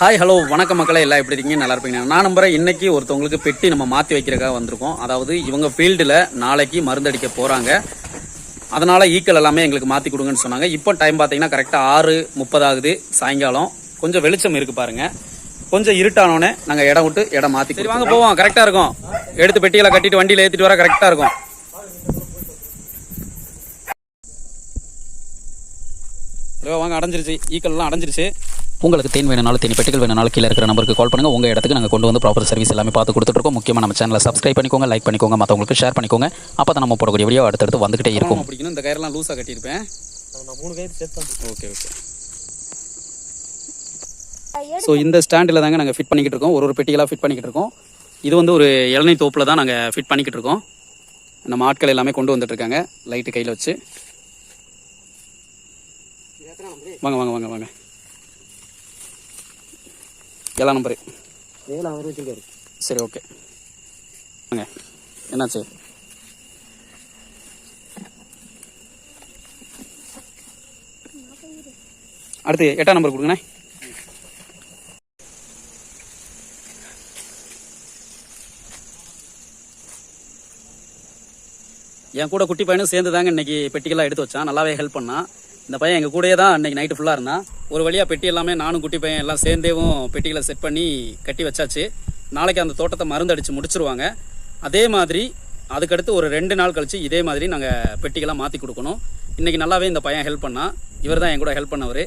Hi hello வணக்கம் மக்களே, எல்லாம் எப்படி இருக்கீங்க? நல்லா இருப்பீங்க. நான் நம்புறேன் இன்னைக்கு ஒருத்தவங்களுக்கு பெட்டி நம்ம மாற்றி வைக்கிறதுக்காக வந்திருக்கோம். அதாவது இவங்க ஃபீல்டில் நாளைக்கு மருந்தடிக்க போகிறாங்க. அதனால் ஈக்கள் எல்லாமே எங்களுக்கு மாற்றி கொடுங்கன்னு சொன்னாங்க. இப்போ டைம் பார்த்தீங்கன்னா கரெக்டாக 6:30 ஆகுது சாயங்காலம். கொஞ்சம் வெளிச்சம் இருக்குது பாருங்கள். கொஞ்சம் இருட்டானோடனே நாங்கள் இடம் விட்டு இடம் மாற்றி சரி வாங்க போவோம். கரெக்டாக இருக்கும். எடுத்து பெட்டிகளை கட்டிட்டு வண்டியில் ஏற்றிட்டு வர கரெக்டாக இருக்கும். வாங்க, அடைஞ்சிருச்சு. ஈக்கள்லாம் அடைஞ்சிருச்சு. உங்களுக்கு தேன் வேணுனாலும் தேனி பெட்டிகள் வேணுனாலும் கீழே இருக்கிற நம்பருக்கு கால் பண்ணுங்கள். உங்கள் இடத்துக்கு நாங்கள் கொண்டு வந்து ப்ராப்பர் சர்வீஸ் எல்லாமே பார்த்து கொடுத்துட்ருக்கோம். முக்கியமாக நம்ம சேனலை சப்ஸ்கிரைப் பண்ணிக்கோங்க, லைக் பண்ணிக்கோங்க, மற்றவங்களுக்கு ஷேர் பண்ணிக்கோங்க. அப்போ தான் நம்ம போடக்கூடிய வீடியோ அடுத்தடுத்து வந்துகிட்டே இருக்கும். அப்படின்னா இந்த கயிறெல்லாம் லூஸாக கட்டியிருப்பேன். நான் 3 கயிறு சேர்த்து. ஓகே. ஸோ இந்த ஸ்டாண்டில் தாங்க நாங்கள் ஃபிட் பண்ணிக்கிட்டு இருக்கோம். ஒரு பெட்டிகளாக ஃபிட் பண்ணிக்கிட்டு இருக்கோம். இது வந்து ஒரு இளநீ தோப்பில் தான் நாங்கள் ஃபிட் பண்ணிக்கிட்டு இருக்கோம். நம்ம ஆட்கள் எல்லாமே கொண்டு வந்துட்டுருக்காங்க லைட்டு கையில் வச்சு. வாங்க வாங்க வாங்க வாங்க. 7 நம்பரு. அவர் வச்சுருக்காரு. சரி, ஓகே. வாங்க. என்னாச்சு? அடுத்து 8ஆம் நம்பர் கொடுங்கண்ணே. என் கூட குட்டி பையனும் சேர்ந்து தாங்க இன்னைக்கு பெட்டிகள்லாம் எடுத்து வச்சான். நல்லாவே ஹெல்ப் பண்ணான். இந்த பையன் எங்கள் கூடயே தான் அன்றைக்கி நைட்டு ஃபுல்லாக இருந்தான். ஒரு வழியாக பெட்டி எல்லாமே நானும் குட்டி பையன் எல்லாம் சேர்ந்தேவும் பெட்டிகளை செட் பண்ணி கட்டி வச்சாச்சு. நாளைக்கு அந்த தோட்டத்தை மருந்தடித்து முடிச்சிருவாங்க. அதே மாதிரி அதுக்கடுத்து ஒரு 2 நாள் கழித்து இதே மாதிரி நாங்கள் பெட்டிகளாக மாற்றி கொடுக்கணும். இன்றைக்கி நல்லாவே இந்த பையன் ஹெல்ப் பண்ணான். இவர் தான் என் கூட ஹெல்ப் பண்ணவர்.